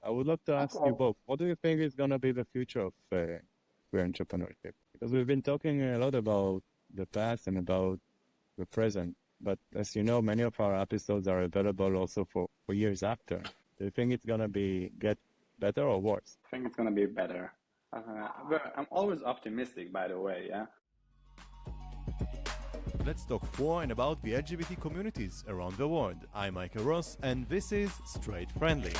I would love to ask you Okay. both, what do you think is going to be the future of queer entrepreneurship? Because we've been talking a lot about the past and about the present, but as you know, many of our episodes are available also for years after. Do you think it's going to get better or worse? I think it's gonna be better. But I'm always optimistic, by the way. Yeah. Let's talk for and about the LGBT communities around the world. I'm Michael Ross, and this is Straight Friendly.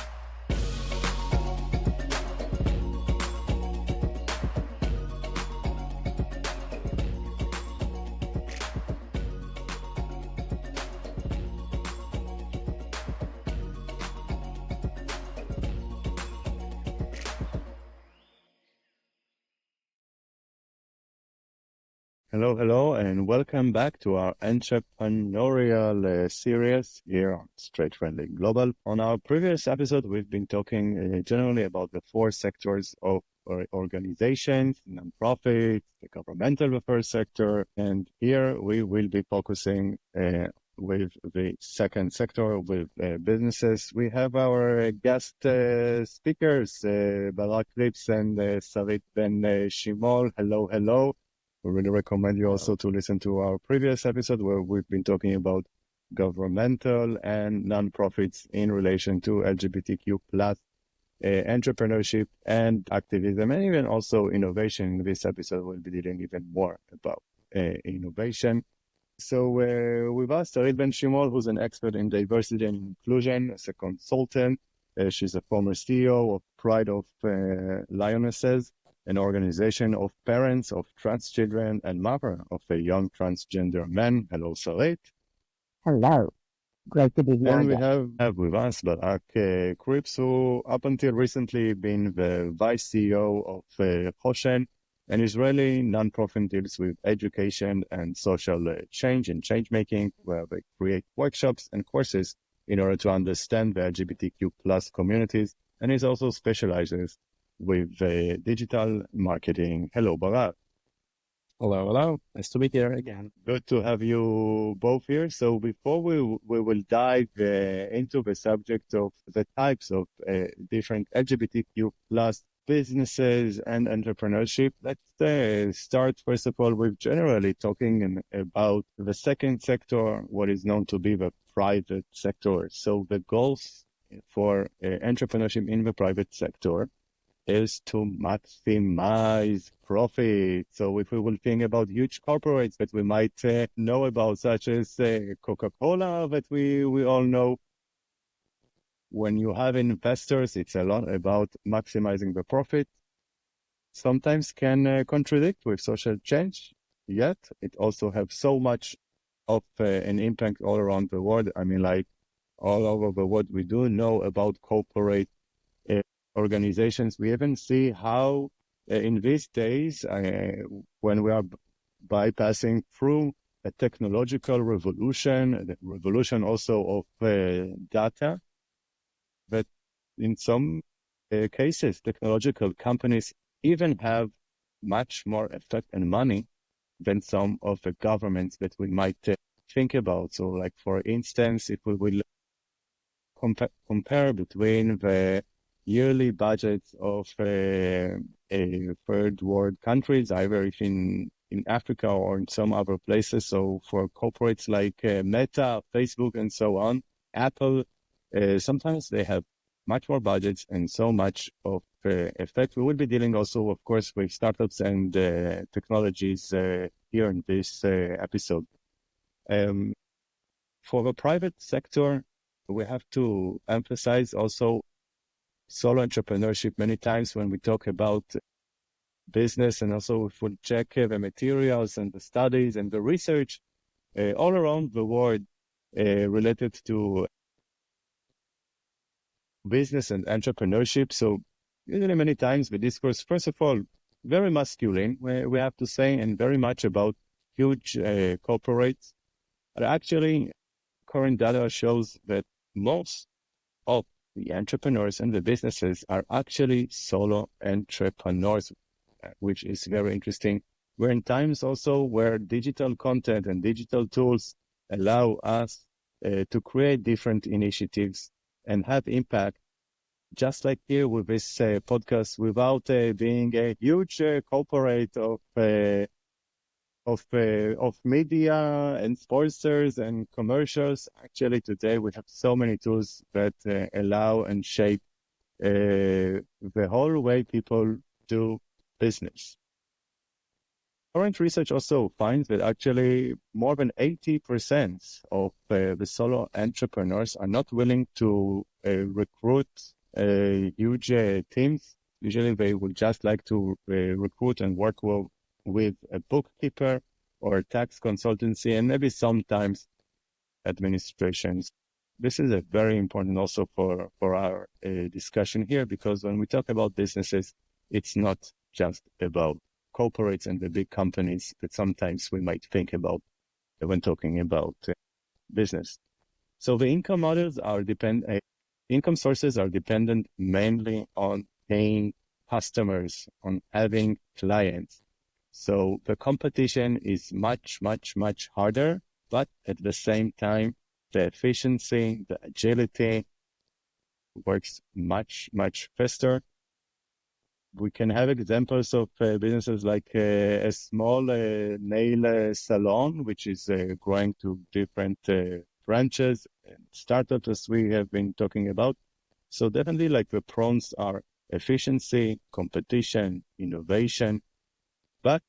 Hello, and welcome back to our entrepreneurial series here on Straight Friendly Global. On our previous episode, we've been talking generally about the four sectors of organizations, nonprofits, the governmental affairs sector, and here we will be focusing with the second sector, with businesses. We have our guest speakers, Barak Krips and Sarit Ben Shimol. Hello. We really recommend you also to listen to our previous episode where we've been talking about governmental and nonprofits in relation to LGBTQ plus entrepreneurship and activism, and even also innovation. In this episode, we'll be dealing even more about innovation. So with us, Sarit Ben Shimol, who's an expert in diversity and inclusion as a consultant. She's a former CEO of Pride of Lionesses, an organization of parents of trans children and mother of a young transgender man. Hello, Sarit. Hello. Great to be here And we again. have with us Barak Krips, who up until recently been the vice CEO of Hoshen, an Israeli nonprofit deals with education and social change and change making, where they create workshops and courses in order to understand the LGBTQ plus communities, and it also specializes with digital marketing. Hello, Barak. Hello. Nice to be here again. Good to have you both here. So before we will dive into the subject of the types of different LGBTQ plus businesses and entrepreneurship, let's start first of all with generally talking about the second sector, what is known to be the private sector. So the goals for entrepreneurship in the private sector is to maximize profit. So if we will think about huge corporates that we might know about, such as Coca-Cola, that we all know, when you have investors, it's a lot about maximizing the profit. Sometimes can contradict with social change, yet it also have so much of an impact all around the world. I mean, like all over the world, we do know about corporate organizations. We even see how in these days, when we are bypassing through a technological revolution, the revolution also of data, that in some cases, technological companies even have much more effect and money than some of the governments that we might think about. So like, for instance, if we will compare between the yearly budgets of third world countries, either if in Africa or in some other places. So for corporates like Meta, Facebook, and so on, Apple, sometimes they have much more budgets and so much of effect. We will be dealing also, of course, with startups and technologies here in this episode. For the private sector, we have to emphasize also solo entrepreneurship many times when we talk about business, and also if we check the materials and the studies and the research all around the world related to business and entrepreneurship. So usually many times the discourse, first of all, very masculine, we have to say, and very much about huge corporates. But actually, current data shows that most of the entrepreneurs and the businesses are actually solo entrepreneurs, which is very interesting. We're in times also where digital content and digital tools allow us to create different initiatives and have impact just like here with this podcast, without being a huge corporate of media and sponsors and commercials. Actually, today we have so many tools that allow and shape the whole way people do business. Current research also finds that actually more than 80% of the solo entrepreneurs are not willing to recruit huge teams. Usually they would just like to recruit and work with a bookkeeper or a tax consultancy and maybe sometimes administrations. This is a very important also for our discussion here, because when we talk about businesses, it's not just about corporates and the big companies that sometimes we might think about when talking about business. So the income models are income sources are dependent mainly on paying customers, on having clients. So the competition is much, much, much harder, but at the same time, the efficiency, the agility works much, much faster. We can have examples of businesses like a small nail salon, which is growing to different branches and startups, as we have been talking about. So definitely, like, the pros are efficiency, competition, innovation, but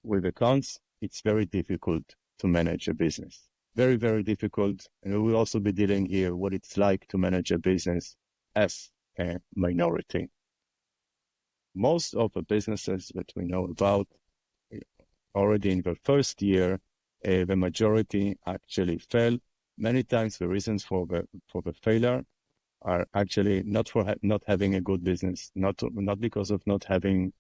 with the cons, it's very difficult to manage a business. Very, very difficult. And we will also be dealing here what it's like to manage a business as a minority. Most of the businesses that we know about already in the first year, the majority actually fail. Many times the reasons for the failure are actually not for not having a good business, not because of not having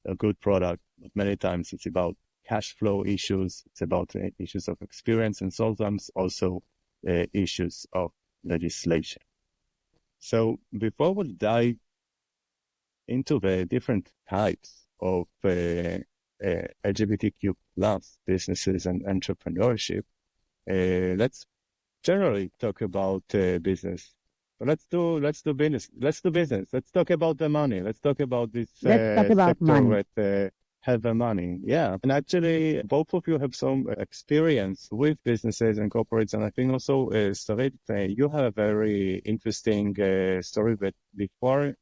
a good product, but many times it's about cash flow issues, it's about issues of experience, and sometimes also issues of legislation. So before we dive into the different types of LGBTQ plus businesses and entrepreneurship, let's generally talk about business. So let's do business. Let's do business. Let's talk about the money. Let's talk about this Let's talk about sector money. that have the money. Yeah, and actually, both of you have some experience with businesses and corporates, and I think also, Sarit, you have a very interesting story that before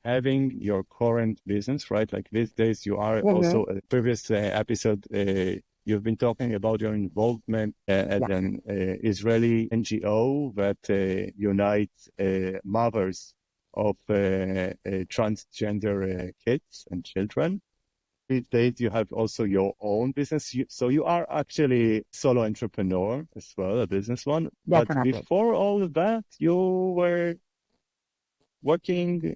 having your current business, right? Like these days, you are also a previous episode. You've been talking about your involvement as an Israeli NGO that unites mothers of transgender kids and children. These days, you have also your own business. So you are actually solo entrepreneur as well, a business one. Definitely. But before all of that, you were working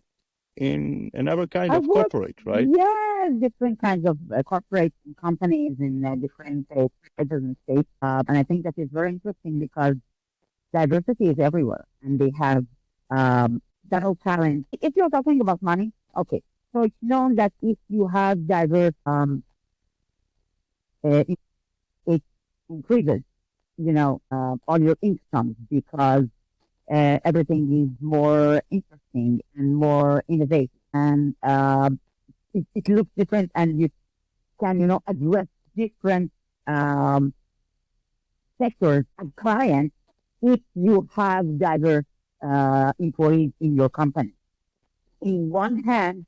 in another kind of corporate, right? Yeah, different kinds of corporate companies in different states and states. And I think that is very interesting because diversity is everywhere and they have several talents. If you're talking about money, okay. So it's known that if you have diverse, it increases, all your incomes because everything is more interesting and more innovative. And it looks different and you can, address different sectors and clients if you have diverse employees in your company. In one hand,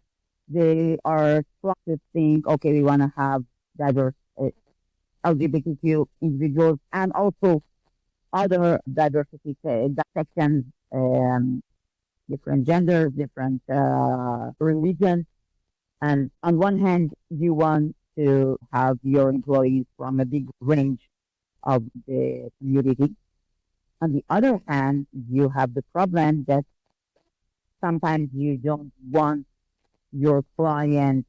they are strong to think, okay, we want to have diverse LGBTQ individuals and also other diversity sections, different genders, different religions. And on one hand, you want to have your employees from a big range of the community. On the other hand, you have the problem that sometimes you don't want your client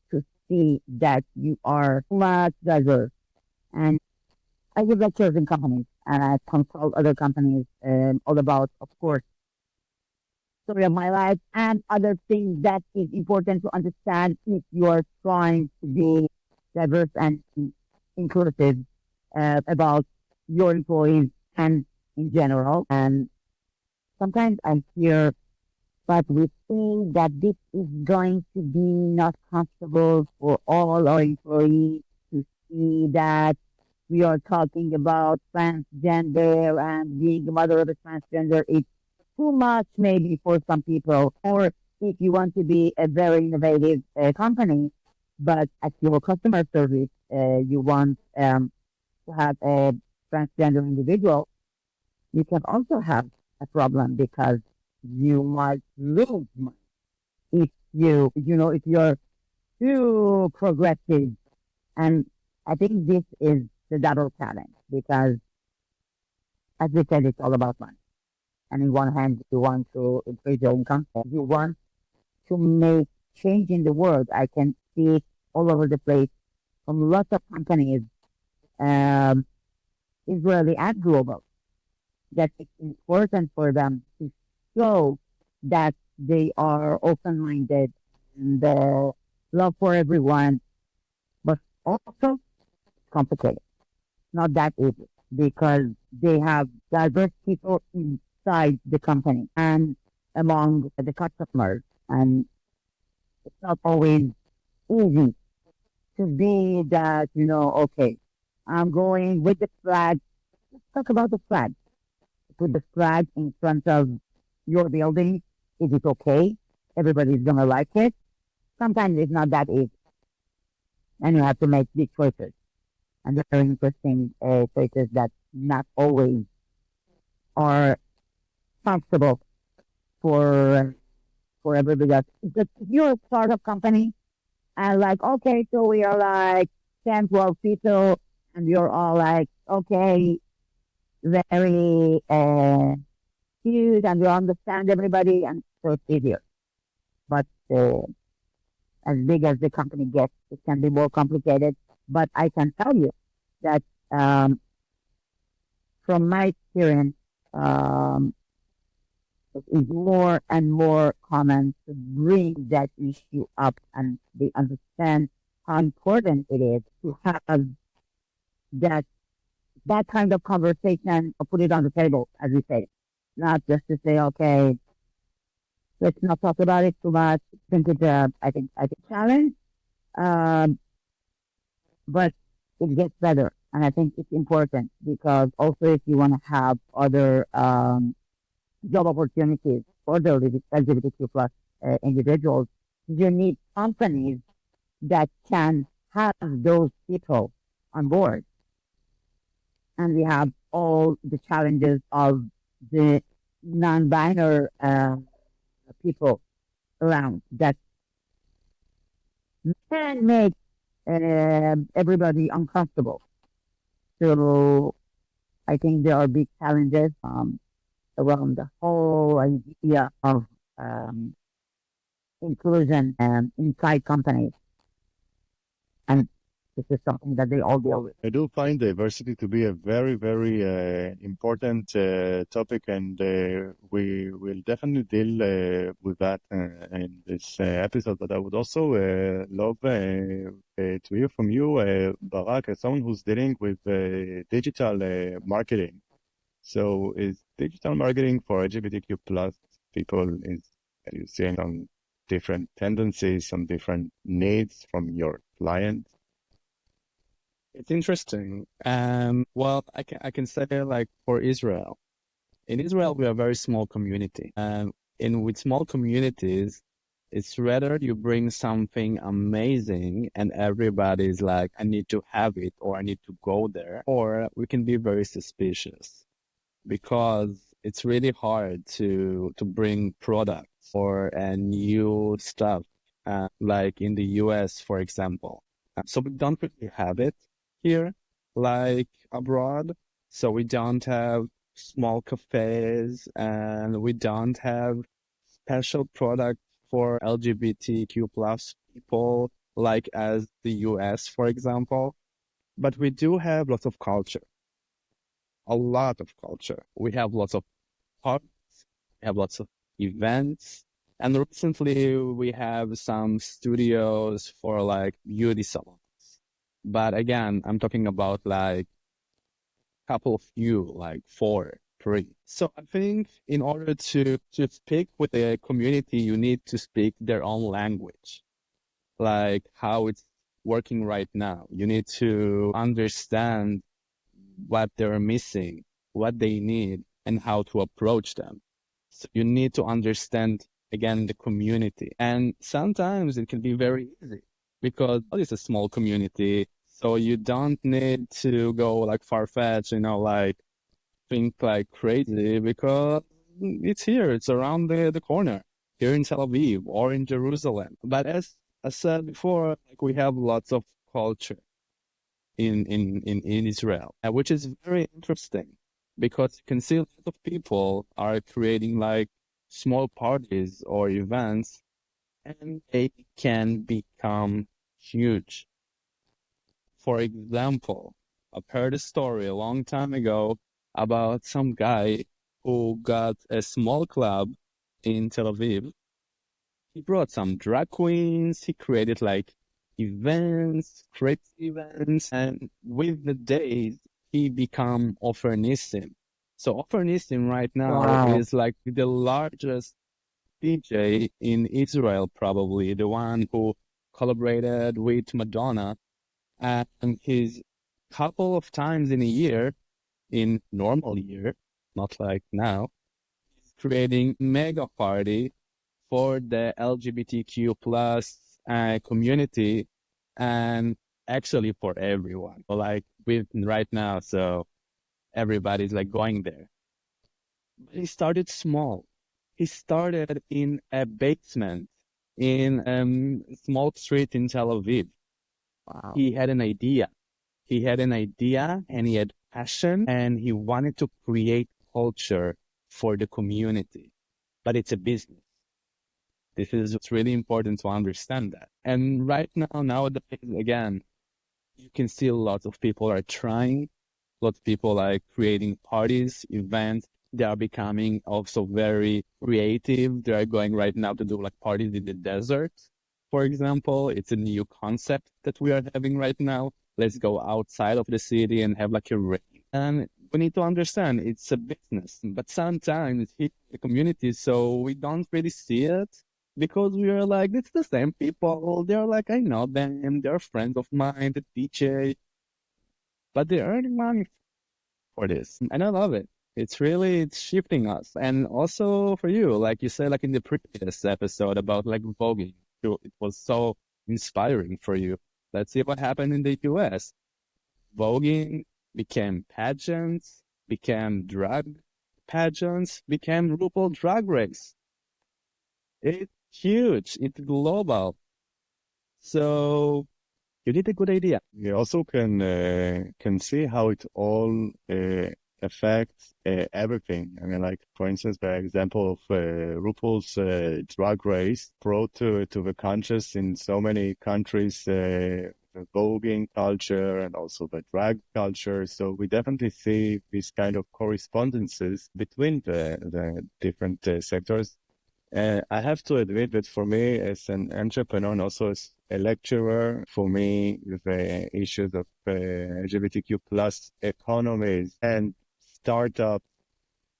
to see that you are much diverse. And I give lectures in companies and I consult other companies all about, of course, story of my life and other things that is important to understand if you are trying to be diverse and inclusive about your employees and in general. And sometimes I hear but we think that this is going to be not comfortable for all our employees to see that we are talking about transgender and being a mother of a transgender. It's too much maybe for some people. Or if you want to be a very innovative company, but at your customer service, you want to have a transgender individual, you can also have a problem because you might lose money if if you're too progressive. And I think this is the double challenge because, as we said, it's all about money. And in one hand, you want to increase your income, you want to make change in the world. I can see it all over the place from lots of companies, um, Israeli and global, that it's important for them to show that they are open-minded and love for everyone, but also complicated. Not that easy because they have diverse people inside the company and among the customers, and it's not always easy to be that, okay, I'm going with the flag. Let's talk about the flag. Put the flag in front of your building. Is it okay? Everybody's gonna like it. Sometimes it's not that easy, and you have to make big choices. And they're very interesting choices that not always are comfortable for everybody else. Because if you're a startup company and like, okay, so we are like 10, 12 people, and you're all like, okay, very cute, and you understand everybody, and so it's easier. But as big as the company gets, it can be more complicated. But I can tell you that um, from my experience, um, it is more and more common to bring that issue up, and they understand how important it is to have that that kind of conversation or put it on the table, as we say, not just to say, okay, let's not talk about it too much. I think challenge, um, but it gets better, and I think it's important because also if you want to have other job opportunities for the LGBTQ plus individuals, you need companies that can have those people on board. And we have all the challenges of the non-binary people around that can make everybody uncomfortable. So I think there are big challenges around the whole idea of um, inclusion inside companies, and this is something that they all deal with. I do find diversity to be a very, very important topic, and we will definitely deal with that in this episode. But I would also love to hear from you, Barak, as someone who's dealing with digital marketing. So, is digital marketing for LGBTQ plus people, are you seeing some different tendencies, some different needs from your clients? It's interesting. Well, I can say like for Israel. In Israel, we are a very small community. And with small communities, it's rather you bring something amazing and everybody's like, I need to have it or I need to go there. Or we can be very suspicious because it's really hard to bring products or a new stuff, like in the US, for example. So we don't really have it here, like abroad. So we don't have small cafes and we don't have special products for LGBTQ plus people, like as the US, for example. But we do have lots of culture, a lot of culture. We have lots of parks, we have lots of events. And recently we have some studios for like beauty salons. But again, I'm talking about like couple of few, like four. free. So I think in order to speak with the community, you need to speak their own language, like how it's working right now. You need to understand what they're missing, what they need, and how to approach them. So you need to understand, again, the community. And sometimes it can be very easy because it's a small community. So you don't need to go like far-fetched, like think like crazy because it's here, it's around the corner, here in Tel Aviv or in Jerusalem. But as I said before, like we have lots of culture in Israel, which is very interesting because you can see a lot of people are creating like small parties or events and they can become huge. For example, I've heard a story a long time ago about some guy who got a small club in Tel Aviv. He brought some drag queens, he created like events, crazy events, and with the days, he become Ofernissim. So Ofernissim right now Wow. is like the largest DJ in Israel, probably the one who collaborated with Madonna, and he's couple of times in a year, in normal year, not like now, creating mega party for the LGBTQ plus community and actually for everyone. Like with right now, so everybody's like going there. But he started small. He started in a basement in a small street in Tel Aviv. Wow. He had an idea. He had an idea and he had passion and he wanted to create culture for the community. But it's a business. This is what's really important to understand that. And right now, nowadays, again, you can see lots of people are trying, lots of people are creating parties, events. They are becoming also very creative. They are going right now to do like parties in the desert, for example. It's a new concept that we are having right now. Let's go outside of the city and have like a rave. And we need to understand it's a business, but sometimes it hits the community, so we don't really see it because we are like, it's the same people. They're like, I know them. They're friends of mine, the DJ, but they're earning money for this. And I love it. It's shifting us. And also for you, like you said, like in the previous episode about like voguing, it was so inspiring for you. Let's see what happened in the US. Voguing became pageants, became drag pageants, became RuPaul Drag Race. It's huge. It's global. So you did a good idea. You also can see how it all affects everything. I mean, like for instance, the example of RuPaul's Drag Race brought to the conscious in so many countries the voguing culture and also the drag culture. So we definitely see these kind of correspondences between the different sectors. I have to admit that for me as an entrepreneur and also as a lecturer, for me, the issues of LGBTQ plus economies and startups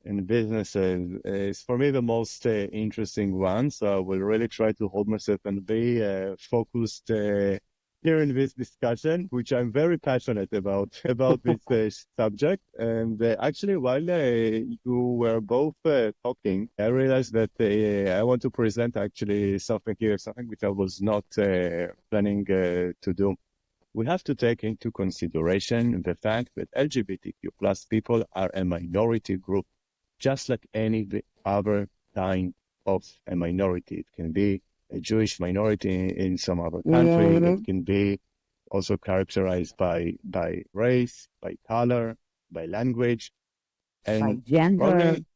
and businesses is for me the most interesting one. So I will really try to hold myself and be focused here in this discussion, which I'm very passionate about this subject. And actually, while you were both talking, I realized that I want to present actually something here, something which I was not planning to do. We have to take into consideration the fact that LGBTQ plus people are a minority group, just like any other kind of a minority. It can be a Jewish minority in some other country. It can be also characterized by race, by color, by language, By and gender, probably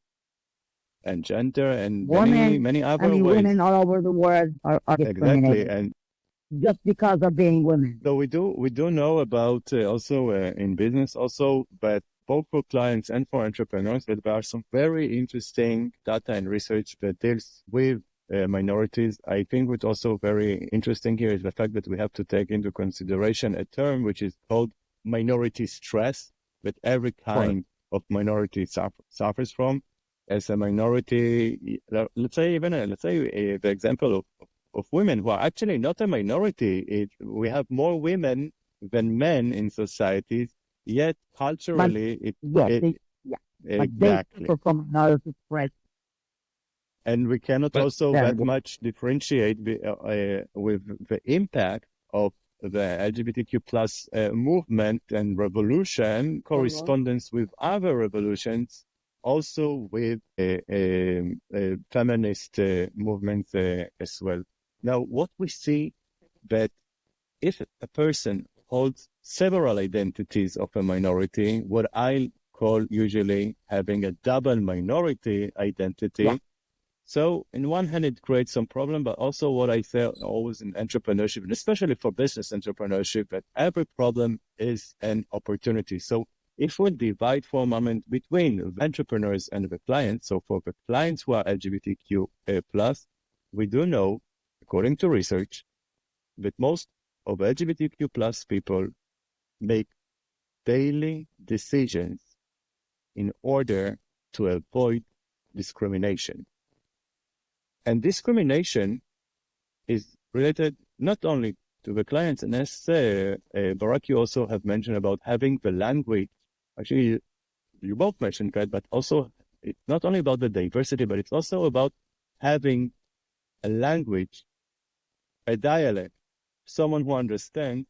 and gender, and women, many I other mean, ways. women all over the world are Exactly, discriminated and just because of being women. so we do know about also in business also, but both for clients and for entrepreneurs, that there are some very interesting data and research that deals with minorities. I think what's also very interesting here is the fact that we have to take into consideration a term which is called minority stress, that every kind of minority suffers from. As a minority, let's say the example of women who are actually not a minority. We have more women than men in societies, yet But culturally, yes, it yeah, but they exactly. suffer from minority threat. And we cannot But also Very that good. much differentiate with the impact of the LGBTQ plus movement and revolution correspondence with other revolutions, also with feminist movements as well. Now, what we see that if a person holds several identities of a minority, what I call usually having a double minority identity, Yeah. so in one hand, it creates some problem, but also what I say always in entrepreneurship, and especially for business entrepreneurship, that every problem is an opportunity. So if we divide for a moment between the entrepreneurs and the clients, so for the clients who are LGBTQ plus, we do know, according to research, that most of LGBTQ plus people make daily decisions in order to avoid discrimination. And discrimination is related not only to the clients, and as Barak, you also have mentioned about having the language. Actually, you both mentioned that, but also it's not only about the diversity, but it's also about having a language, a dialect, someone who understands.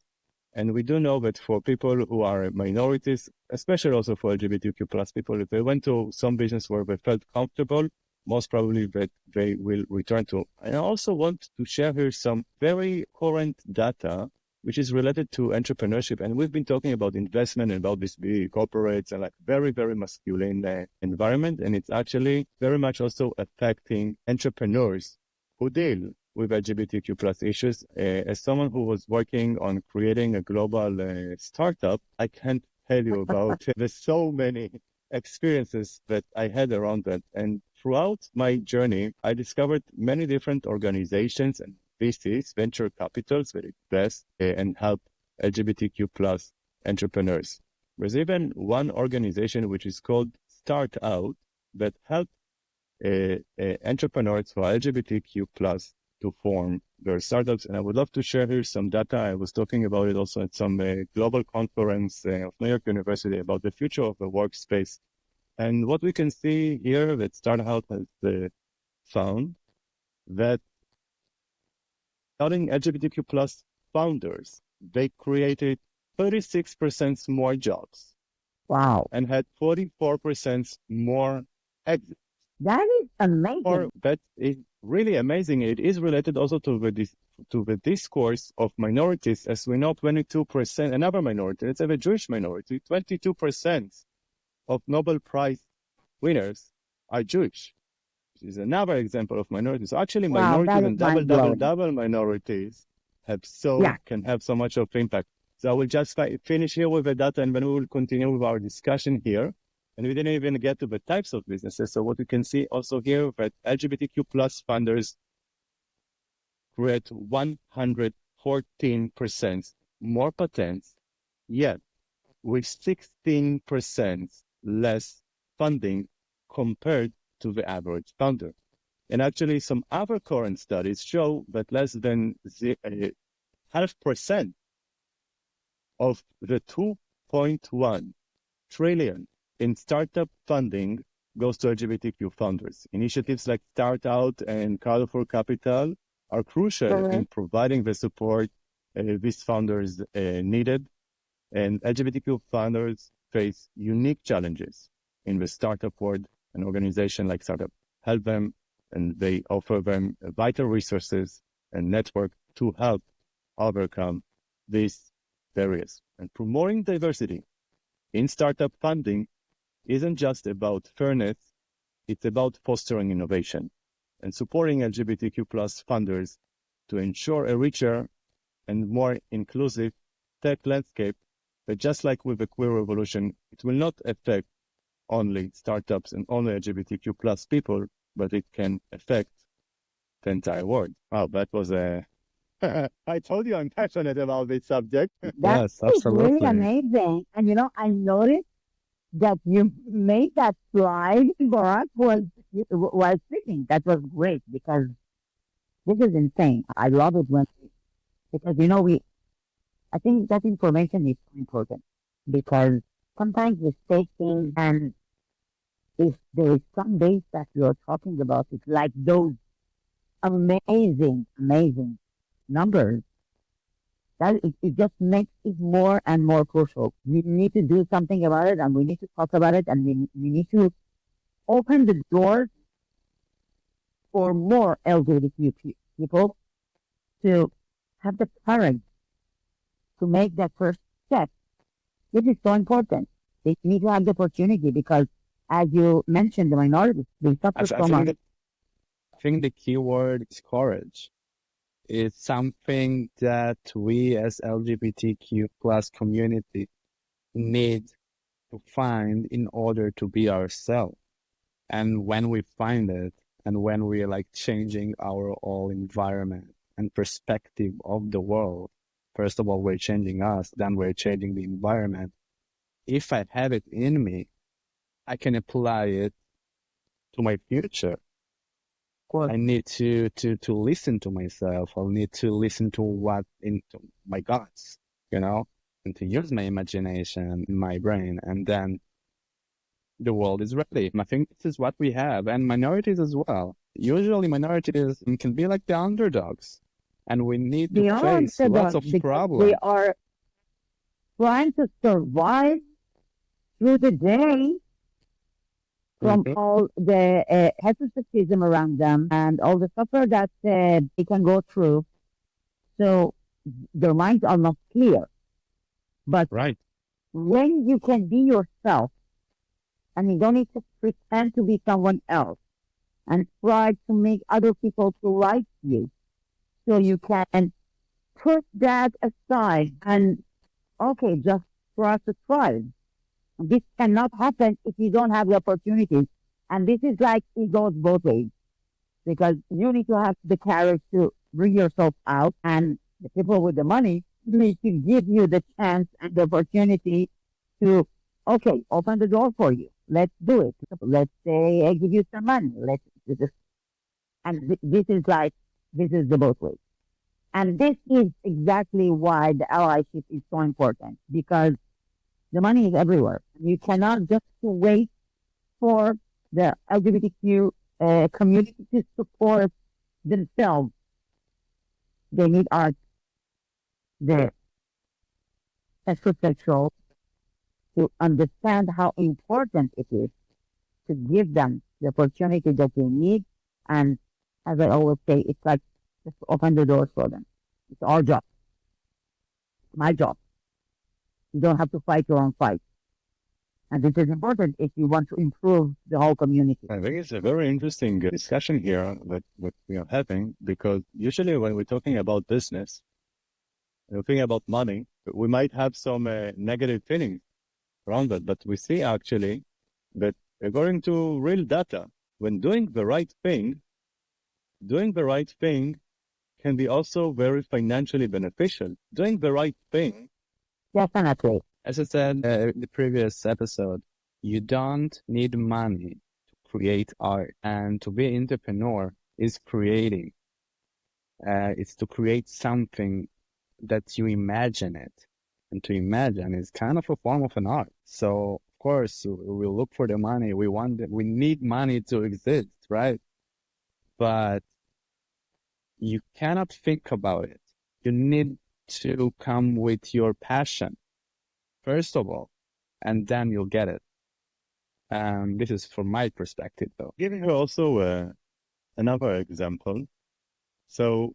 And we do know that for people who are minorities, especially also for LGBTQ plus people, if they went to some business where they felt comfortable, most probably that they will return to. And I also want to share here some very current data, which is related to entrepreneurship. And we've been talking about investment and about this big corporates and like very, very masculine environment. And it's actually very much also affecting entrepreneurs who deal with LGBTQ plus issues. As someone who was working on creating a global startup, I can't tell you about the so many experiences that I had around that. And throughout my journey, I discovered many different organizations and VCs, venture capitals that invest and help LGBTQ plus entrepreneurs. There's even one organization which is called Start Out that helps entrepreneurs who are LGBTQ plus to form their startups. And I would love to share here some data. I was talking about it also at some global conference of New York University about the future of the workspace. And what we can see here that Startup has found that starting LGBTQ plus founders, they created 36% more jobs Wow, and had 44% more exits. that is amazing. That is really amazing. It is related also to the discourse of minorities. As we know, 22%, another minority, let's say the Jewish minority, 22% of Nobel Prize winners are Jewish. This is another example of minorities. So actually, Wow, minorities that is and mind blowing. double minorities Yeah, can have so much of impact. So I will just finish here with the data, and then we will continue with our discussion here. And we didn't even get to the types of businesses. So what we can see also here that LGBTQ plus funders create 114% more patents, yet with 16% less funding compared to the average founder. And actually, some other current studies show that less than 0.5% of the 2.1 trillion in startup funding goes to LGBTQ founders. Initiatives like Start Out and Call for Capital are crucial in providing the support these founders needed. And LGBTQ founders face unique challenges in the startup world. An organization like Startup help them, and they offer them vital resources and network to help overcome these barriers. And promoting diversity in startup funding isn't just about fairness, it's about fostering innovation and supporting LGBTQ plus funders to ensure a richer and more inclusive tech landscape. But just like with the queer revolution, it will not affect only startups and only LGBTQ plus people, but it can affect the entire world. Wow, that was a... I told you I'm passionate about this subject. that yes, is really absolutely. amazing. And I noticed that you made that slide, Barak, was speaking. That was great because this is insane. I love it when because I think that information is so important because sometimes we say things and if there is some base that you're talking about, it's like those amazing numbers that it just makes it more and more crucial. We need to do something about it and we need to talk about it and we need to open the doors for more LGBTQ people to have the courage to make that first step. This is so important. They need to have the opportunity because, as you mentioned, the minorities, they suffer so much. I think the key word is courage. It's something that we as LGBTQ plus community need to find in order to be ourselves. And when we find it, and when we're like changing our whole environment and perspective of the world, first of all, we're changing us, then we're changing the environment. If I have it in me, I can apply it to my future. I need to listen to myself. I'll need to listen to what into my guts, and to use my imagination in my brain. And then the world is ready. I think this is what we have. And minorities as well. Usually minorities can be like the underdogs. And we need to face lots of problems. They are trying to survive through the day from all the heterosexism around them and all the suffer that they can go through. So their minds are not clear. But when you can be yourself and you don't need to pretend to be someone else and try to make other people to like you, so you can put that aside and, okay, just try to thrive. This cannot happen if you don't have the opportunities. And this is like, it goes both ways. Because you need to have the courage to bring yourself out, and the people with the money need to give you the chance and the opportunity to, okay, open the door for you. Let's do it. Let's say I give you some money. This is the both ways. And this is exactly why the allyship is so important, because the money is everywhere. You cannot just wait for the LGBTQ community to support themselves. They need art, the heterosexual, to understand how important it is to give them the opportunity that they need. And as I always say, it's like just open the doors for them. It's our job. My job. You don't have to fight your own fight. And this is important if you want to improve the whole community. I think it's a very interesting discussion here that what we are having, because usually when we're talking about business, we're thinking about money, we might have some negative feelings around that, but we see actually that according to real data, when doing the right thing can be also very financially beneficial. Doing the right thing. Definitely. As I said in the previous episode, you don't need money to create art. And to be an entrepreneur is creating. It's to create something that you imagine it. And to imagine is kind of a form of an art. So, of course, we look for the money. We need money to exist, right? But you cannot think about it. You need to come with your passion, first of all, and then you'll get it. This is from my perspective, though. Giving her also another example. So,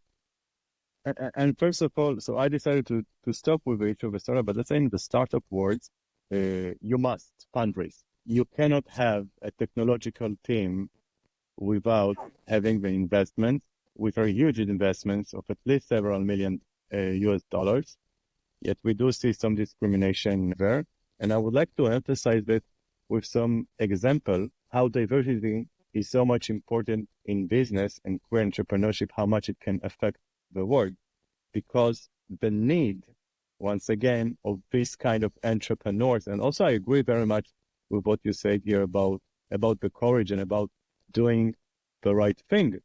and first of all, so I decided to stop with each of the startup, but let's say in the startup words, you must fundraise. You cannot have a technological team without having the investment, with very huge investments of at least several million US dollars. Yet we do see some discrimination there. And I would like to emphasize that with some example, how diversity is so much important in business and queer entrepreneurship, how much it can affect the world. Because the need, once again, of this kind of entrepreneurs, and also I agree very much with what you said here about the courage and about doing the right thing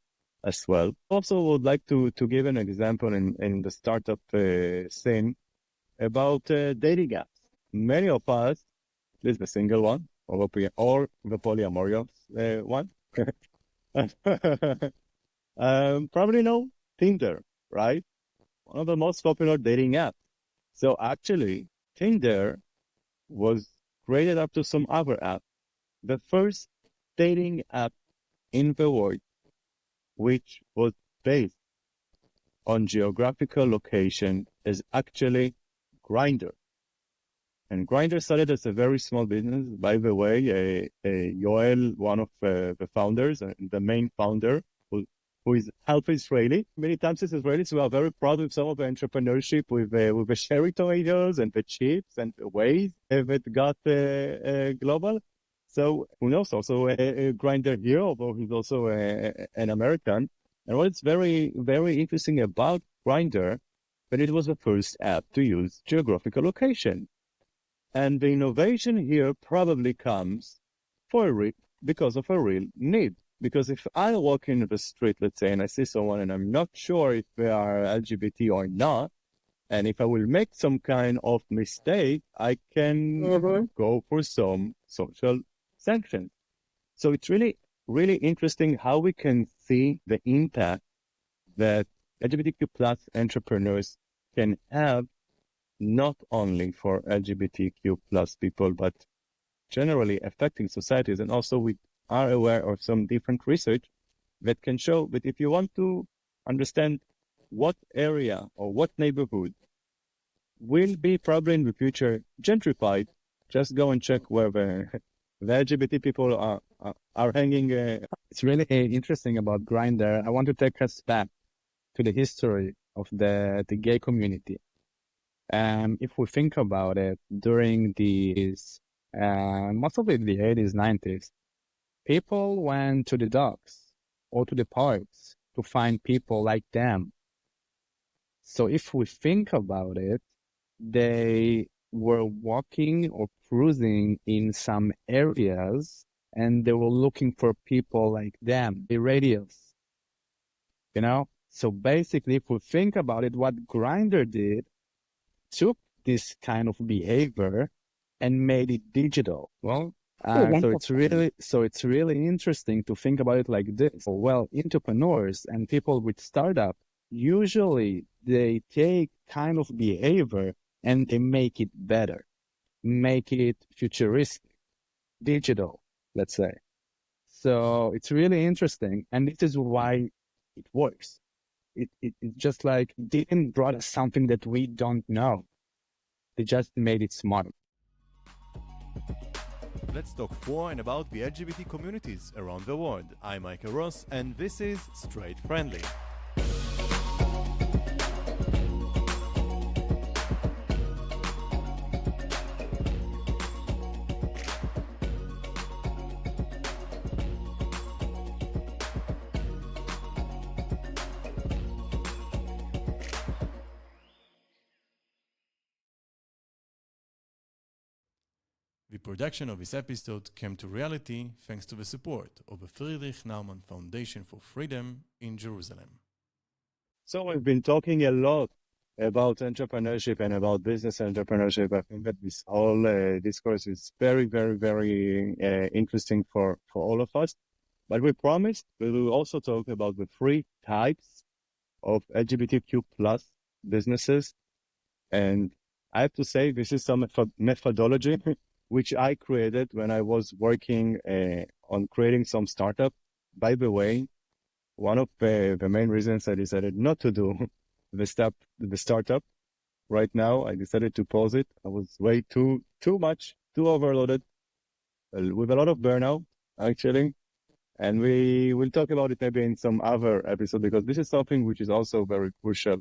as well. Also would like to give an example in the startup scene about dating apps. Many of us, at least the single one or the polyamorous one, probably know Tinder, right? One of the most popular dating apps. So actually, Tinder was created up to some other app. The first dating app in the world, which was based on geographical location, is actually Grindr. And Grindr started as a very small business. By the way, Yoel, one of the founders, the main founder, who is half Israeli. Many times as Israelis, we are very proud of some of the entrepreneurship with the cherry tomatoes and the chips and the ways that got global. So who knows? Also a Grindr here, although he's also an American. And what's very, very interesting about Grindr, that it was the first app to use geographical location. And the innovation here probably comes because of a real need. Because if I walk in the street, let's say, and I see someone and I'm not sure if they are LGBT or not, and if I will make some kind of mistake, I can go for some social sanctions. So it's really, really interesting how we can see the impact that LGBTQ plus entrepreneurs can have, not only for LGBTQ plus people, but generally affecting societies. And also we are aware of some different research that can show that if you want to understand what area or what neighborhood will be probably in the future gentrified, just go and check where the LGBT people are hanging. It's really interesting about Grindr. I want to take us back to the history of the gay community. If we think about it, during these, most of it in the 80s, 90s, people went to the docks or to the parks to find people like them. So if we think about it, they were walking or cruising in some areas and they were looking for people like them, the radios, you know? So basically, if we think about it, what Grindr did, took this kind of behavior and made it digital. Well, so it's really interesting to think about it like this. Well, entrepreneurs and people with startup, usually they take kind of behavior and they make it better, make it futuristic, digital, let's say. So it's really interesting. And this is why it works. It just like didn't brought us something that we don't know. They just made it smart. Let's talk for and about the LGBT communities around the world. I'm Michael Ross, and this is Straight Friendly. The production of this episode came to reality thanks to the support of the Friedrich Naumann Foundation for Freedom in Jerusalem. So we've been talking a lot about entrepreneurship and about business entrepreneurship. I think that this whole discourse is very, very, very interesting for all of us. But we promised we will also talk about the three types of LGBTQ plus businesses. And I have to say, this is some methodology which I created when I was working on creating some startup. By the way, one of the main reasons I decided not to do the startup right now, I decided to pause it. I was way too overloaded, with a lot of burnout, actually. And we will talk about it maybe in some other episode, because this is something which is also very crucial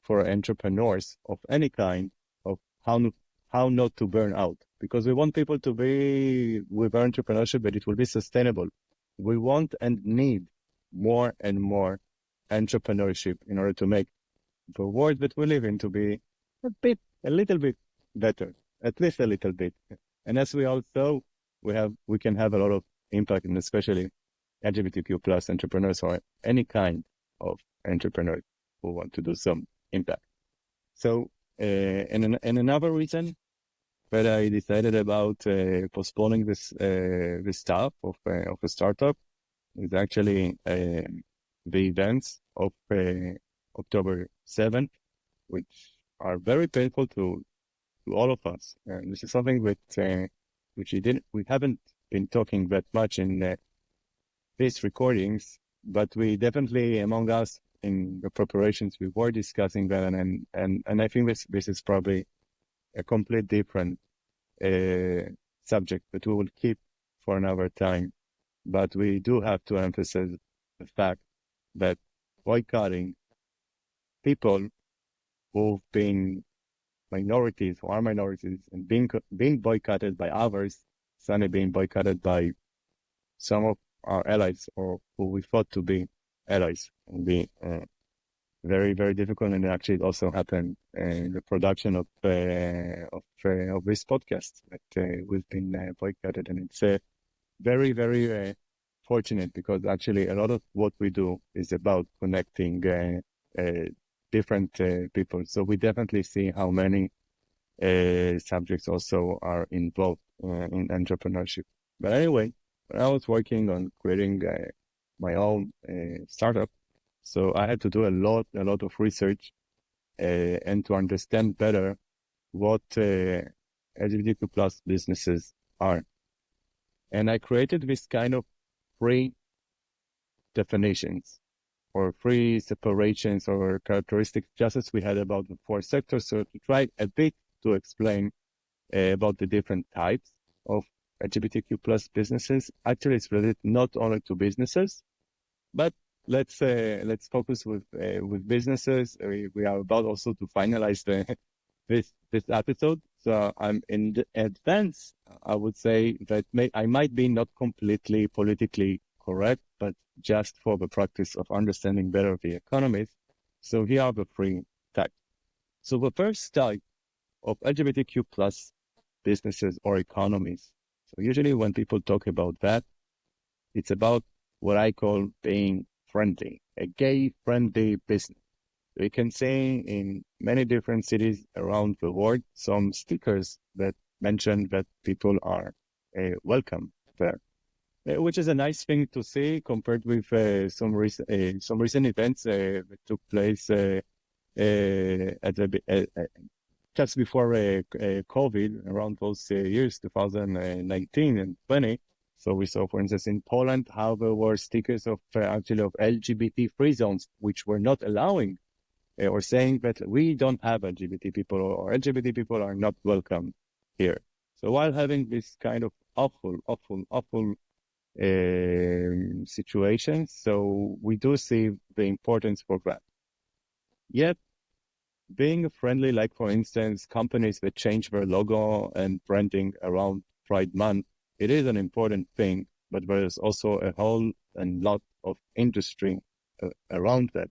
for entrepreneurs of any kind, of how not to burn out. Because we want people to be with our entrepreneurship, but it will be sustainable. We want and need more and more entrepreneurship in order to make the world that we live in to be a little bit better, at least a little bit. And as we all saw, we can have a lot of impact, and especially LGBTQ plus entrepreneurs or any kind of entrepreneur who want to do some impact. So, and another reason that I decided about postponing this stuff of a startup is actually the events of October 7th, which are very painful to all of us. And this is something that which we haven't been talking that much in these recordings, but we definitely among us in the preparations we were discussing that, and I think this is probably a complete different subject that we will keep for another time. But we do have to emphasize the fact that boycotting people who've been minorities or are minorities and being boycotted by others, suddenly being boycotted by some of our allies or who we thought to be allies, will be very, very difficult. And actually it also happened in the production of this podcast that we've been boycotted. And it's very, very fortunate because actually a lot of what we do is about connecting different people. So we definitely see how many subjects also are involved in entrepreneurship. But anyway, when I was working on creating my own startup, so I had to do a lot of research and to understand better what LGBTQ plus businesses are. And I created this kind of free definitions or free separations or characteristics, just as we had about the four sectors. So to try a bit to explain about the different types of LGBTQ plus businesses. Actually, it's related not only to businesses, but let's focus with businesses. We are about also to finalize this episode. So I'm in advance. I would say that I might be not completely politically correct, but just for the practice of understanding better the economies. So here are the three types. So the first type of LGBTQ plus businesses or economies. So usually when people talk about that, it's about what I call being friendly, a gay-friendly business. We can see in many different cities around the world some stickers that mention that people are welcome there, which is a nice thing to see compared with some recent events that took place just before COVID, around those years, 2019 and 20. So we saw, for instance, in Poland, how there were stickers of actually of LGBT free zones, which were not allowing or saying that we don't have LGBT people or LGBT people are not welcome here. So while having this kind of awful situations, so we do see the importance for that. Yet, being friendly, like for instance, companies that change their logo and branding around Pride Month, it is an important thing, but there is also a whole and lot of industry around that.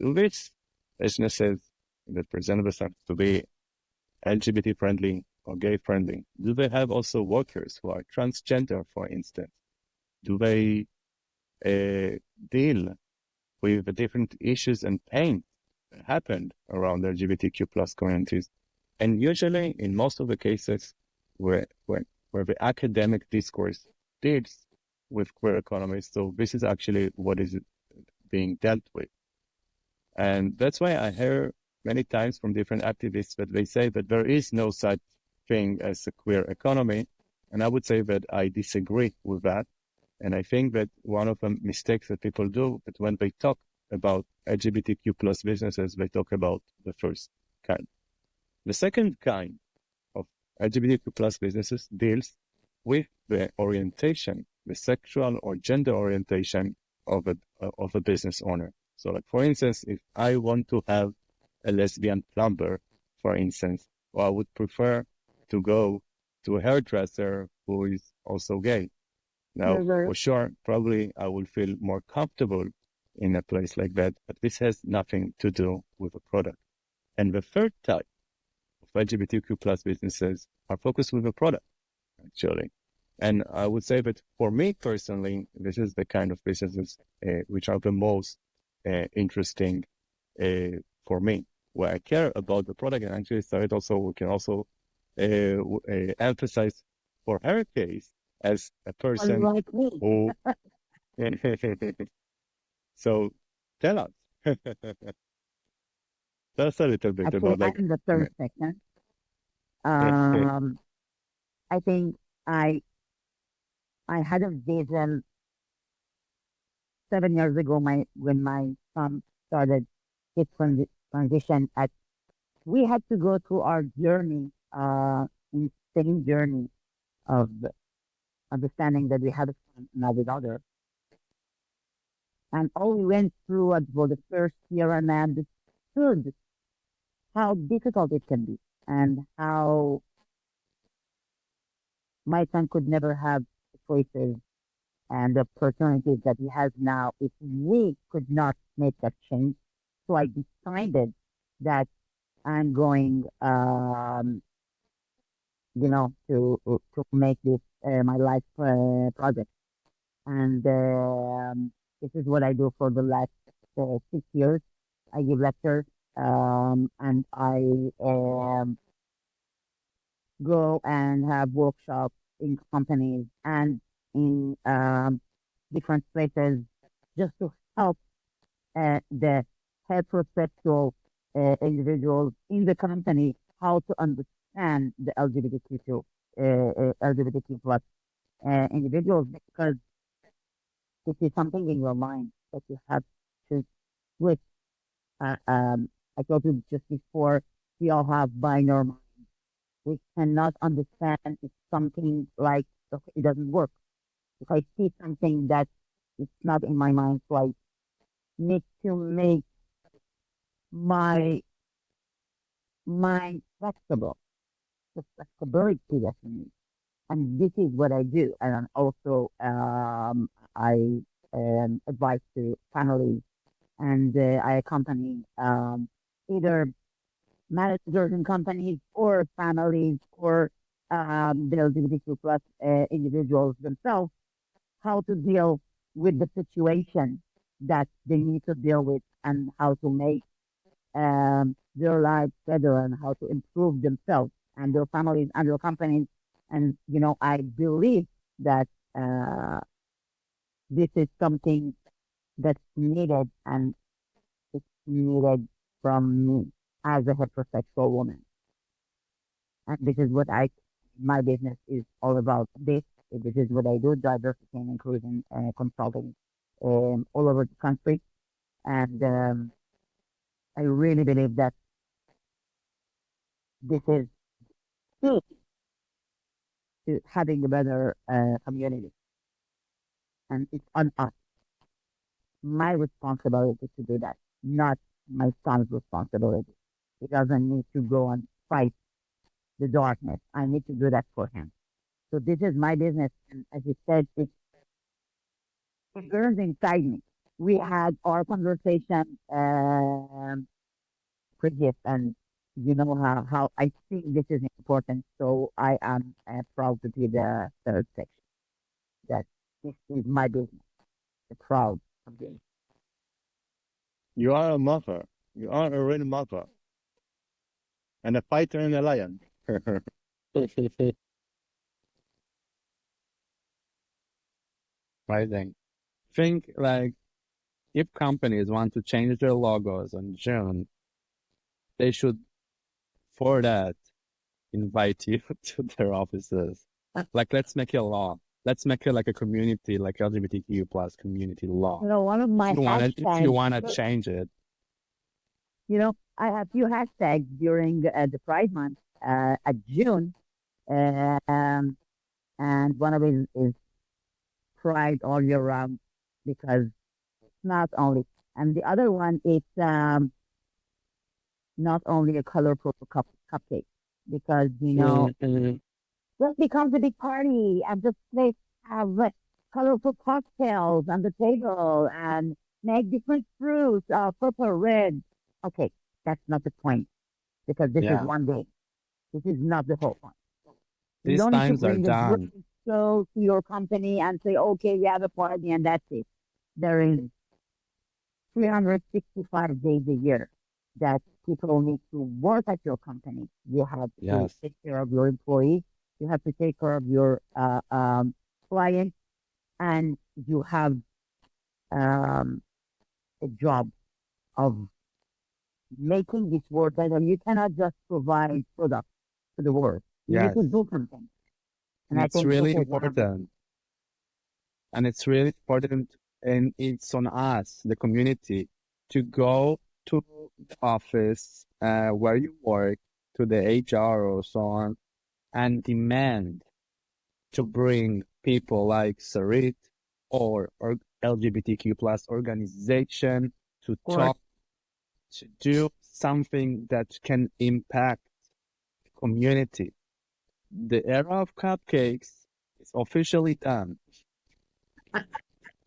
Which businesses that present themselves to be LGBT friendly or gay friendly, do they have also workers who are transgender, for instance? Do they deal with the different issues and pain that happened around LGBTQ plus communities? And usually, in most of the cases where the academic discourse deals with queer economies, so this is actually what is being dealt with. And that's why I hear many times from different activists that they say that there is no such thing as a queer economy. And I would say that I disagree with that. And I think that one of the mistakes that people do is when they talk about LGBTQ plus businesses, they talk about the first kind. The second kind of LGBTQ plus businesses deals with the orientation, the sexual or gender orientation of a business owner. So like, for instance, if I want to have a lesbian plumber, for instance, or I would prefer to go to a hairdresser who is also gay. Now, for sure, probably I will feel more comfortable in a place like that, but this has nothing to do with the product. And the third type of LGBTQ plus businesses are focused with the product, actually. And I would say that for me personally, this is the kind of businesses which are the most interesting for me, where I care about the product. And actually, Sarit also we can also emphasize for her case as a person Unlike me. who. So tell us, tell us a little bit Okay, about like. I'm the third section. I think I had a vision 7 years ago. When my son started his transition, we had to go through our journey, insane journey of understanding that we had a son, not a daughter, and all we went through for the first year and understood how difficult it can be and how my son could never have the choices and the opportunities that he has now if we could not make that change. So I decided that I'm going, to make this my life project, and this is what I do for the last 6 years. I give lectures, and I go and have workshops in companies and in different places just to help the heterosexual individuals in the company how to understand the LGBTQ plus individuals, because this is something in your mind that you have to switch. I told you just before, we all have binary minds. We cannot understand if something like, okay, it doesn't work. If I see something that it's not in my mind, so I need to make my mind flexible. The flexibility that you need. And this is what I do. And also, I advise to families, and I accompany either managers in companies or families or the LGBTQ plus individuals themselves, how to deal with the situation that they need to deal with, and how to make their lives better, and how to improve themselves and their families and their companies. And I believe that this is something that's needed, and it's needed from me as a heterosexual woman. And this is what my business is all about. This is what I do: diversity and inclusion consulting all over the country. And I really believe that this is key to having a better community. And it's on us, my responsibility to do that, not my son's responsibility. He doesn't need to go and fight the darkness. I need to do that for him. So this is my business. And as you said, it burns inside me. We had our conversation previous, and you know how I think this is important. So I am proud to be the third section. That this is my business. Proud of this. You are a mother. You are a real mother. And a fighter and a lion. Amazing. Think like if companies want to change their logos on June, they should, for that, invite you to their offices. Like, let's make it a law. Let's make it like a community, like LGBTQ plus community law. One of my If hashtags. you wanna change it. I have few hashtags during the Pride Month at June, and one of it is Pride all year round, because it's not only, and the other one is not only a colorful cupcake, because that becomes a big party, and just let's have colorful cocktails on the table and make different fruits, purple, red. Okay, that's not the point, because this is Yeah. one day. This is not the whole point. We These don't need to times are bring a done. drink. show to your company and say, okay, we have a party and that's it. There is 365 days a year that people need to work at your company. You have to Yes. take care of your employees. You have to take care of your clients, and you have um, a job of making this world better. You cannot just provide products to the world. You need Yes. to do something. And And I it's think this really is one of the important. And it's really important. And it's on us, the community, to go to the office where you work, to the HR or so on, and demand to bring people like Sarit or LGBTQ plus organization to course. talk, to do something that can impact the community. The era of cupcakes is officially done.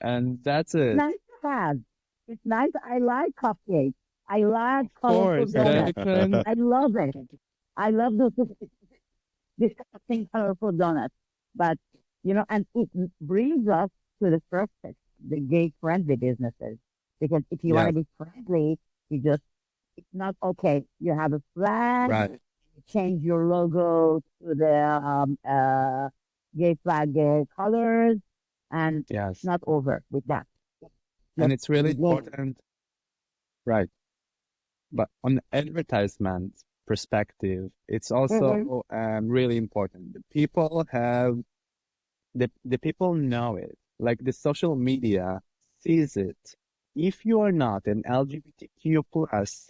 And that's it. Nice to have. It's nice. I like cupcakes. I like Of colorful course, donuts. Declan. I love it. I love those disgusting colorful donuts. But and it brings us to the first step, the gay friendly businesses. Because if you want to Yes, be friendly, it's not okay. You have a flag, right. you change your logo to the gay flag colors, and it's Yes. not over with that. And Just it's really begin. important, right? But on advertisement perspective, it's Mm-hmm. also really important. The people know it. Like the social media sees it. If you are not an LGBTQ plus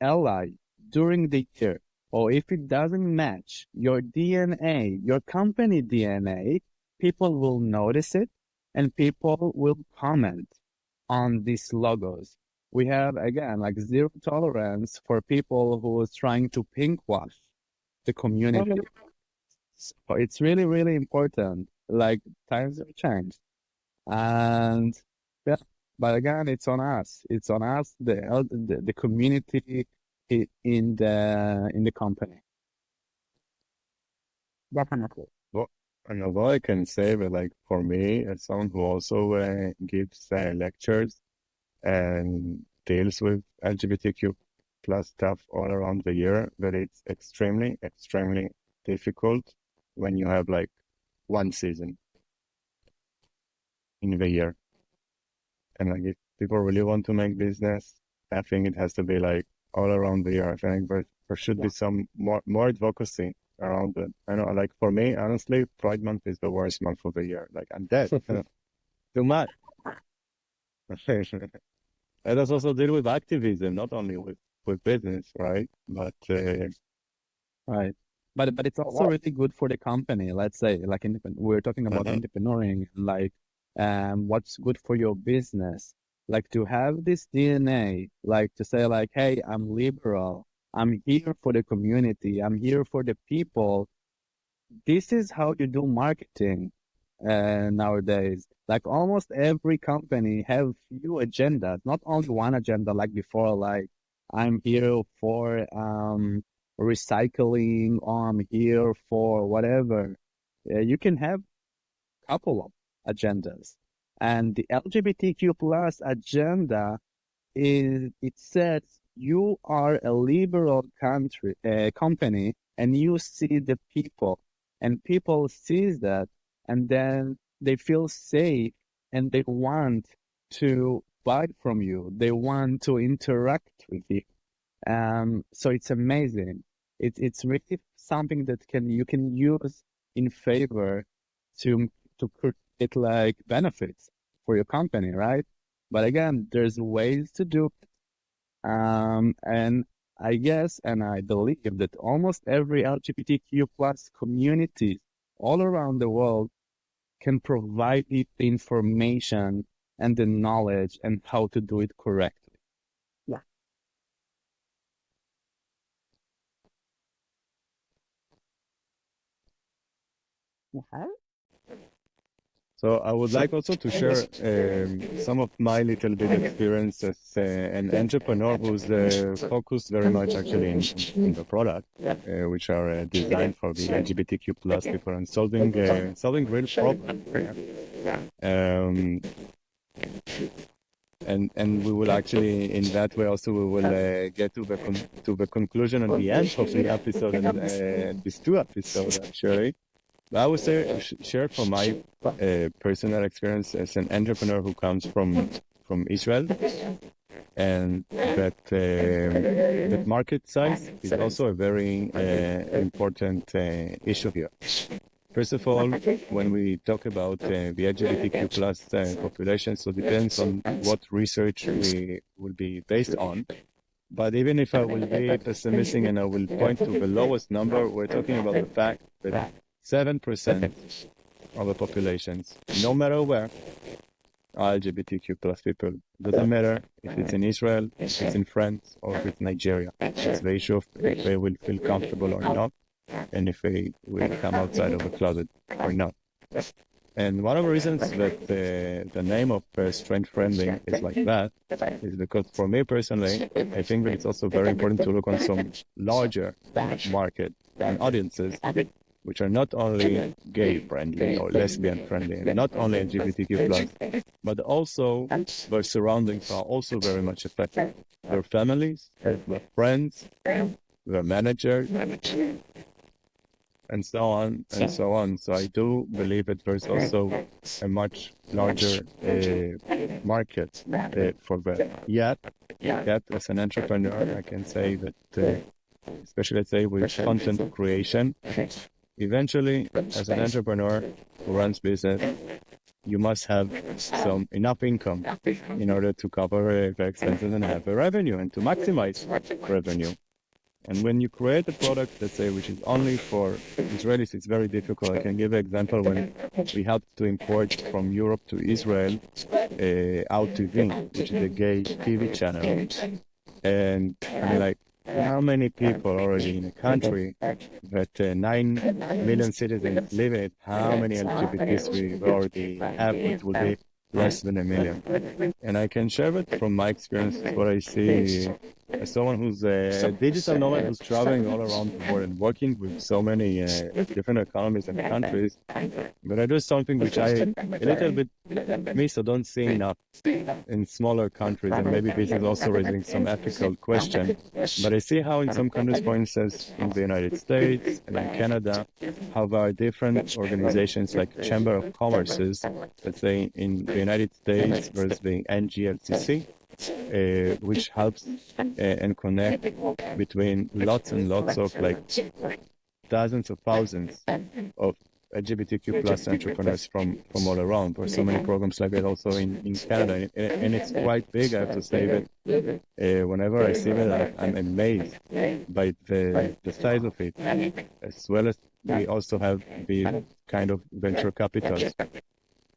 ally during the year, or if it doesn't match your DNA, your company DNA, people will notice it and people will comment on these logos. We have again like zero tolerance for people who is trying to pink wash the community. So it's really, really important. Like times have changed. And yeah, but again, it's on us. It's on us, the community in the company. Definitely. Well, and although I can say that, like, for me, as someone who also gives lectures and deals with LGBTQ plus stuff all around the year, that it's extremely, extremely difficult when you have like one season in the year. And like, if people really want to make business, I think it has to be like all around the year. I think there should Yeah. be some more advocacy around it. I know, like for me, honestly, Pride Month is the worst month of the year. Like I'm dead. Too much. Let us also deal with activism, not only with business, right? But Right. But it's also Well, really good for the company. Let's say, like, we're talking about uh-huh. entrepreneuring, like, what's good for your business. Like to have this DNA, like to say, like, hey, I'm liberal. I'm here for the community. I'm here for the people. This is how you do marketing nowadays. Like almost every company have few agendas, not only one agenda like before, like I'm here for recycling or I'm here for whatever. You can have a couple of agendas. And the LGBTQ plus agenda it says you are a liberal company and you see the people and people sees that and then they feel safe and they want to buy from you. They want to interact with you. So it's amazing. It's really something that you can use in favor to create like benefits for your company, right? But again, there's ways to do it. And I guess and I believe that almost every LGBTQ plus community all around the world can provide you the information and the knowledge and how to do it correctly. yeah. Yeah. So I would like also to share some of my little bit experience as an entrepreneur who's focused very much actually in the product, which are designed for the LGBTQ plus people and solving real problems. And we will actually, in that way, also we will get to the conclusion at the end of the episode and these two episodes actually. I would say share from my personal experience as an entrepreneur who comes from Israel, and that market size is also a very important issue here. First of all, when we talk about the LGBTQ plus population, so it depends on what research we will be based on. But even if I will be pessimistic and I will point to the lowest number, we're talking about the fact that 7% of the populations, no matter where, are LGBTQ plus people. Doesn't matter if it's in Israel, if it's in France, or if it's Nigeria. It's the issue of if they will feel comfortable or not, and if they will come outside of the closet or not. And one of the reasons that the name of Strength Friendly is like that is because for me personally, I think that it's also very important to look on some larger market and audiences which are not only gay friendly or lesbian friendly, and not only LGBTQ plus, but also their surroundings are also very much affected. Their families, their friends, their managers, and so on and so on. So I do believe that there's also a much larger market for that. Yet, as an entrepreneur, I can say that, especially let's say with content creation, eventually, as an entrepreneur who runs business, you must have some enough income in order to cover the expenses and have a revenue and to maximize revenue. And when you create a product, let's say, which is only for Israelis, it's very difficult. I can give an example when we had to import from Europe to Israel Out TV, which is a gay TV channel. And I'm like, how many people already in a country that 9 million citizens live in it, how many LGBTs we already have? It will be less than 1 million. And I can share it from my experience, what I see as someone who's a digital nomad who's traveling all around the world and working with so many different economies and countries. But I do something which I a little bit miss or don't see enough in smaller countries, and maybe this is also raising some ethical question. But I see how in some countries, for instance, in the United States and in Canada, how there are different organizations like Chamber of Commerce's. Let's say in the United States, there's the NGLCC, which helps and connect between lots and lots of like dozens of thousands of LGBTQ plus entrepreneurs from all around. There's so many programs like that also in Canada, and it's quite big. I have to say that whenever I see that, I'm amazed by the size of it, as well as we also have the kind of venture capitals.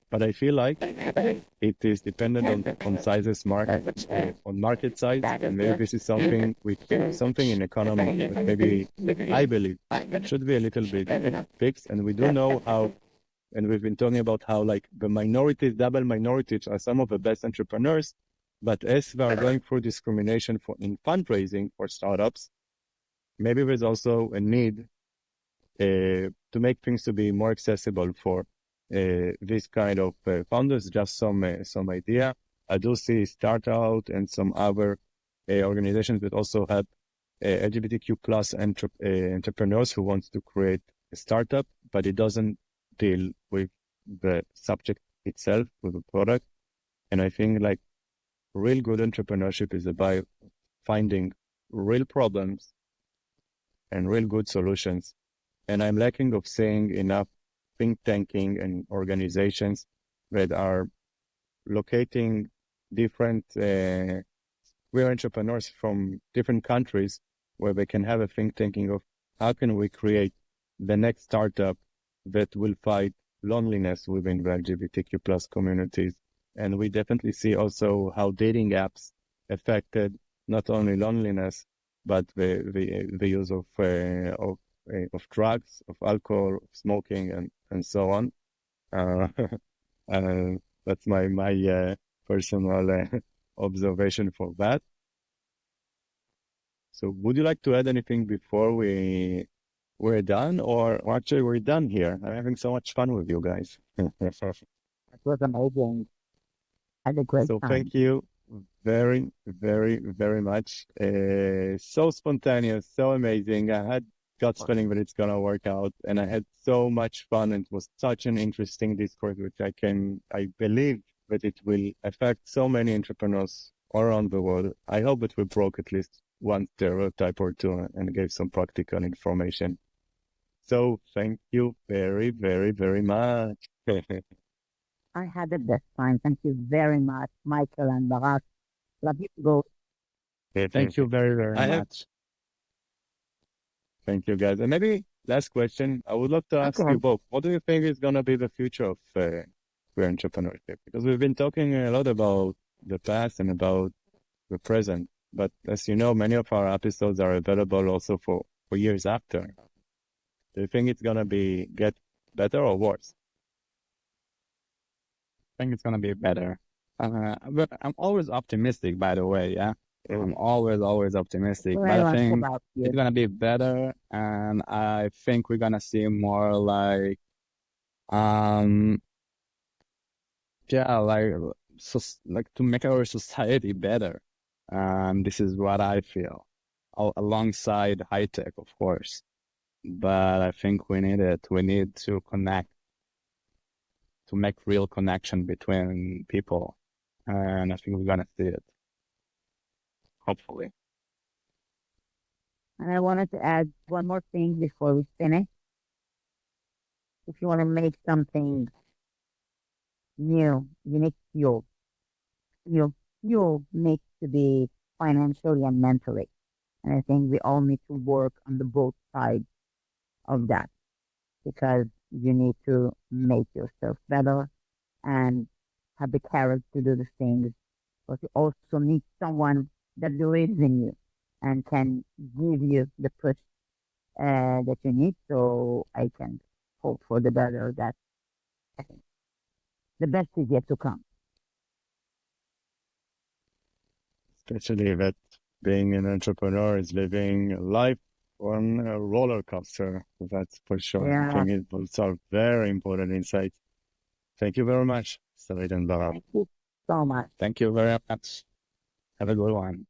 But I feel like it is dependent on sizes, on market size, and maybe this is something in economy that maybe I believe should be a little bit fixed. And we do know how, and we've been talking about how like the minorities, double minorities, are some of the best entrepreneurs. But as we are going through discrimination in fundraising for startups, maybe there's also a need to make things to be more accessible for this kind of founders. Just some idea. I do see Startout and some other organizations that also have LGBTQ plus entrepreneurs who wants to create a startup, but it doesn't deal with the subject itself, with the product. And I think like real good entrepreneurship is about finding real problems and real good solutions. And I'm lacking of seeing enough think tanking and organizations that are locating different queer entrepreneurs from different countries where they can have a think tanking of how can we create the next startup that will fight loneliness within the LGBTQ plus communities. And we definitely see also how dating apps affected not only loneliness, but the use of drugs, of alcohol, of smoking, and so on. That's my personal observation for that. So would you like to add anything before we're done? Or actually, we're done here. I'm having so much fun with you guys. It was amazing. Had a great So time. thank you very, very, very much. So spontaneous, so amazing. I had gut feeling that it's gonna work out, and I had so much fun. It was such an interesting discourse, which I believe that it will affect so many entrepreneurs all around the world. I hope that we broke at least one stereotype or two and gave some practical information. So thank you very, very, very much. I had the best time. Thank you very much, Michael and Barak. Love you both. Thank you very, very I have much. Thank you, guys. And maybe last question, I would love to ask Okay. you both, what do you think is going to be the future of queer entrepreneurship? Because we've been talking a lot about the past and about the present, but as you know, many of our episodes are available also for years after. Do you think it's going to get better or worse? I think it's gonna be better. But I'm always optimistic, by the way. Yeah, I'm always optimistic. Well, But I I think about you. it's gonna be better, and I think we're gonna see more like, um, yeah, like to make our society better. This is what I feel, alongside high tech, of course. But I think we need it. We need to connect, to make real connection between people. And I think we're gonna see it, hopefully. And I wanted to add one more thing before we finish. If you want to make something new, you need fuel. Fuel needs to be financially and mentally. And I think we all need to work on the both sides of that because you need to make yourself better and have the courage to do the things. But you also need someone that believes in you and can give you the push that you need. So I can hope for the better that I think the best is yet to come. Especially that being an entrepreneur is living life on a roller coaster. That's for sure. I Yeah. think it's a very important insight. Thank you very much, Sarit and Barak. Thank you so much. Thank you very much. Have a good one.